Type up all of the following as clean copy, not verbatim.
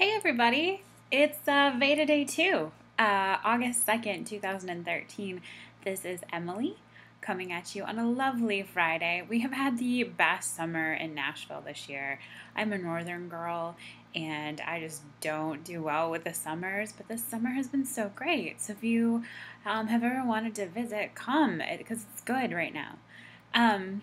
Hey everybody, it's VEDA Day 2, August 2nd, 2013. This is Emily coming at you on a lovely Friday. We have had the best summer in Nashville this year. I'm a northern girl and I just don't do well with the summers, but this summer has been so great. So if you have ever wanted to visit, come because it's good right now. Um,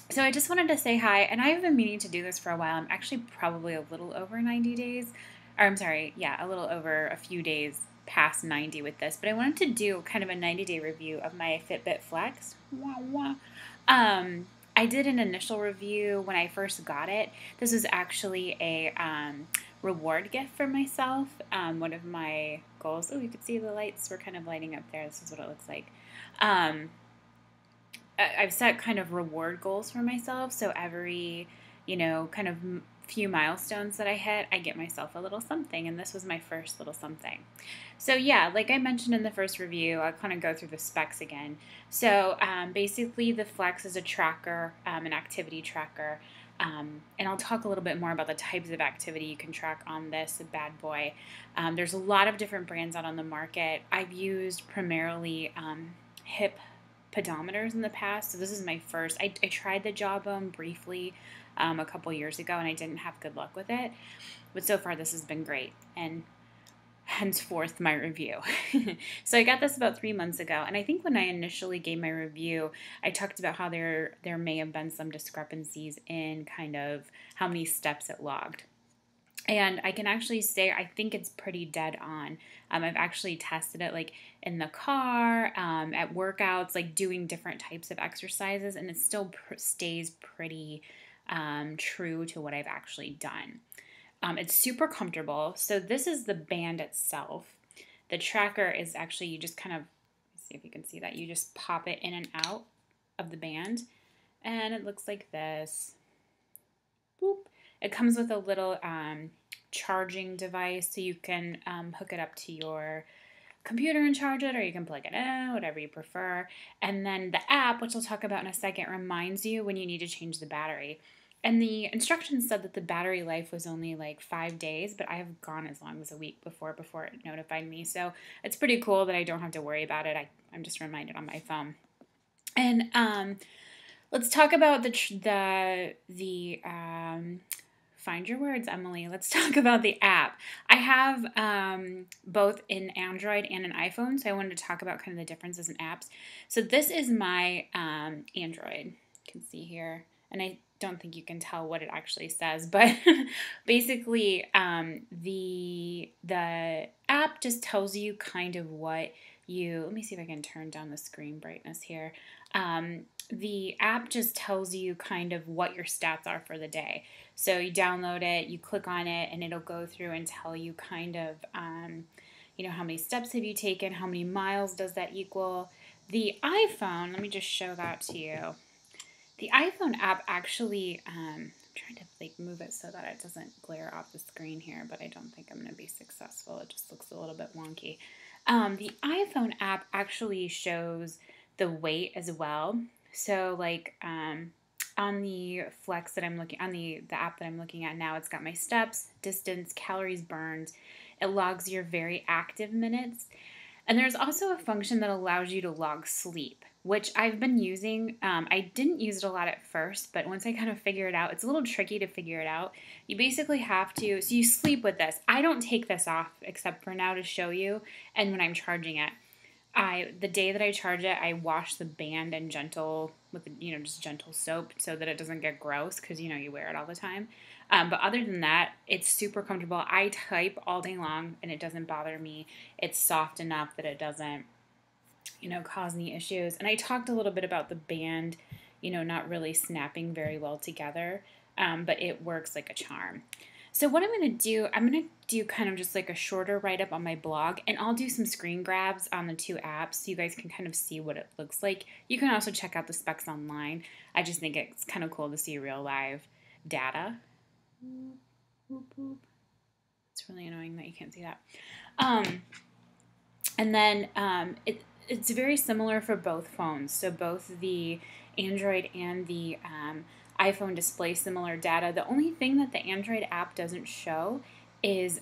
so I just wanted to say hi, and I have been meaning to do this for a while. I'm actually probably a little over 90 days, or I'm sorry, yeah, a little over a few days past 90 with this, but I wanted to do kind of a 90-day review of my Fitbit Flex. Wah, wah. I did an initial review when I first got it. This was actually a reward gift for myself. One of my goals, oh, you could see the lights were kind of lighting up there. This is what it looks like. Um, I've set kind of reward goals for myself. So every, kind of few milestones that I hit, I get myself a little something. And this was my first little something. So yeah, like I mentioned in the first review, I'll kind of go through the specs again. So basically the Flex is a tracker, an activity tracker. And I'll talk a little bit more about the types of activity you can track on this bad boy. There's a lot of different brands out on the market. I've used primarily hip pedometers in the past, so this is my first. I tried the Jawbone briefly a couple years ago, and I didn't have good luck with it, but so far this has been great, and henceforth my review. So I got this about 3 months ago, and I think when I initially gave my review, I talked about how there may have been some discrepancies in kind of how many steps it logged. And I can actually say I think it's pretty dead on. I've actually tested it like in the car, at workouts, like doing different types of exercises, and it still stays pretty true to what I've actually done. It's super comfortable. So this is the band itself. The tracker is actually, you just kind of, let's see if you can see that. You just pop it in and out of the band, and it looks like this. Boop. It comes with a little charging device, so you can hook it up to your computer and charge it, or you can plug it in, whatever you prefer. And then the app, which I'll talk about in a second, reminds you when you need to change the battery. And the instructions said that the battery life was only like 5 days, but I have gone as long as a week before it notified me. So it's pretty cool that I don't have to worry about it. I'm just reminded on my phone. And let's talk about the find your words, Emily. Let's talk about the app. I have both an Android and an iPhone, so I wanted to talk about kind of the differences in apps. So this is my Android. You can see here, and I don't think you can tell what it actually says, but basically the app just tells you kind of what you, let me see if I can turn down the screen brightness here. The app just tells you kind of what your stats are for the day. So you download it, you click on it, and it'll go through and tell you kind of, how many steps have you taken, how many miles does that equal. The iPhone, let me just show that to you. The iPhone app actually, I'm trying to like move it so that it doesn't glare off the screen here, but I don't think I'm going to be successful. It just looks a little bit wonky. The iPhone app actually shows the weight as well. So like on the Flex that I'm looking, on the app that I'm looking at now, it's got my steps, distance, calories burned. It logs your very active minutes. And there's also a function that allows you to log sleep, which I've been using. I didn't use it a lot at first, but once I kind of figure it out, it's a little tricky to figure it out. You basically have to, so you sleep with this. I don't take this off except for now to show you, and when I'm charging it. The day that I charge it, I wash the band in gentle, with just gentle soap so that it doesn't get gross because, you wear it all the time. But other than that, it's super comfortable. I type all day long and it doesn't bother me. It's soft enough that it doesn't, cause any issues. And I talked a little bit about the band, not really snapping very well together, but it works like a charm. So what I'm going to do kind of just like a shorter write-up on my blog, and I'll do some screen grabs on the two apps so you guys can kind of see what it looks like. You can also check out the specs online. I just think it's kind of cool to see real live data. It's really annoying that you can't see that. And then it's very similar for both phones. So both the Android and the iPhone display similar data. The only thing that the Android app doesn't show is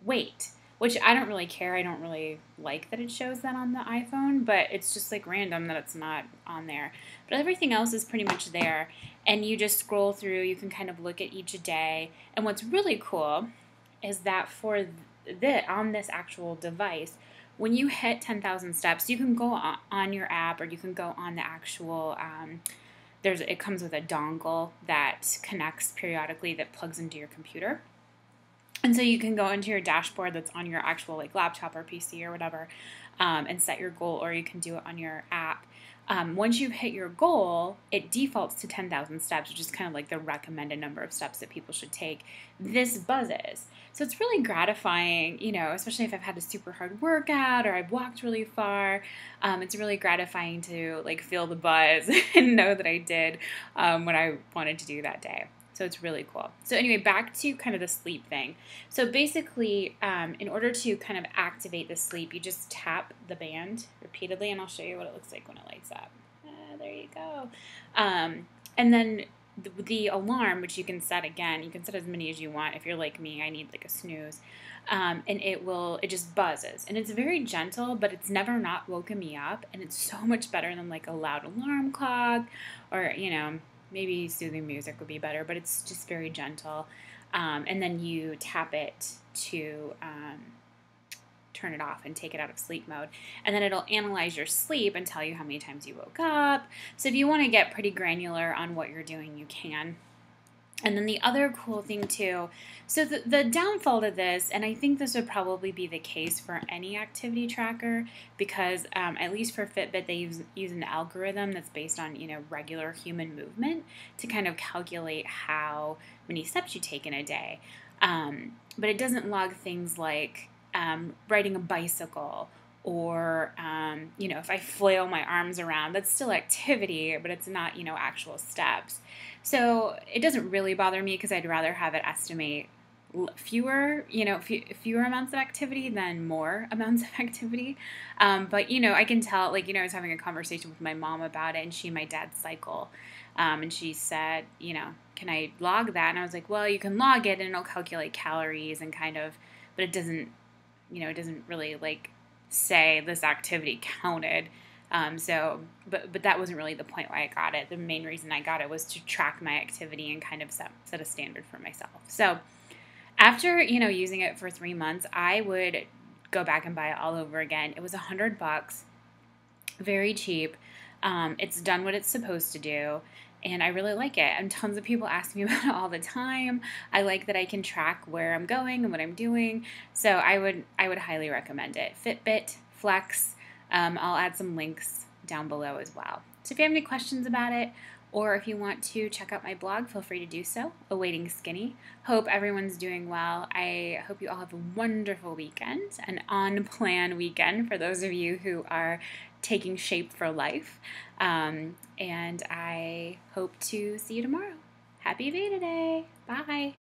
weight, which I don't really care. I don't really like that it shows that on the iPhone, but it's just like random that it's not on there. But everything else is pretty much there, and you just scroll through. You can kind of look at each day, and what's really cool is that for on this actual device, when you hit 10,000 steps, you can go on your app, or you can go on the actual. It comes with a dongle that connects periodically, that plugs into your computer. And so you can go into your dashboard that's on your actual like laptop or PC or whatever, and set your goal, or you can do it on your app. Once you hit your goal, it defaults to 10,000 steps, which is kind of like the recommended number of steps that people should take. This buzzes. So it's really gratifying, especially if I've had a super hard workout or I've walked really far. It's really gratifying to like feel the buzz and know that I did what I wanted to do that day. So it's really cool. So anyway, back to kind of the sleep thing. So basically, in order to kind of activate the sleep, you just tap the band repeatedly, and I'll show you what it looks like when it lights up. There you go. And then the alarm, which you can set again, you can set as many as you want. If you're like me, I need like a snooze. And it just buzzes. And it's very gentle, but it's never not woken me up. And it's so much better than like a loud alarm clock, or, maybe soothing music would be better, but it's just very gentle. And then you tap it to turn it off and take it out of sleep mode. And then it'll analyze your sleep and tell you how many times you woke up. So if you want to get pretty granular on what you're doing, you can. And then the other cool thing too, so the downfall to this, and I think this would probably be the case for any activity tracker, because at least for Fitbit, they use an algorithm that's based on regular human movement to kind of calculate how many steps you take in a day. But it doesn't log things like riding a bicycle, or if I flail my arms around. That's still activity, but it's not actual steps. So it doesn't really bother me, because I'd rather have it estimate fewer amounts of activity than more amounts of activity. But I can tell, like, I was having a conversation with my mom about it, and she and my dad cycle, and she said, can I log that? And I was like, well, you can log it and it'll calculate calories and kind of, but it doesn't really like say this activity counted. But that wasn't really the point why I got it. The main reason I got it was to track my activity and kind of set a standard for myself. So after, using it for 3 months, I would go back and buy it all over again. It was $100, very cheap. It's done what it's supposed to do, and I really like it. And tons of people ask me about it all the time. I like that I can track where I'm going and what I'm doing. So I would highly recommend it. Fitbit Flex. I'll add some links down below as well. So if you have any questions about it, or if you want to check out my blog, feel free to do so. Awaiting Skinny. Hope everyone's doing well. I hope you all have a wonderful weekend, an on-plan weekend for those of you who are taking shape for life. And I hope to see you tomorrow. Happy VEDA Day. Bye.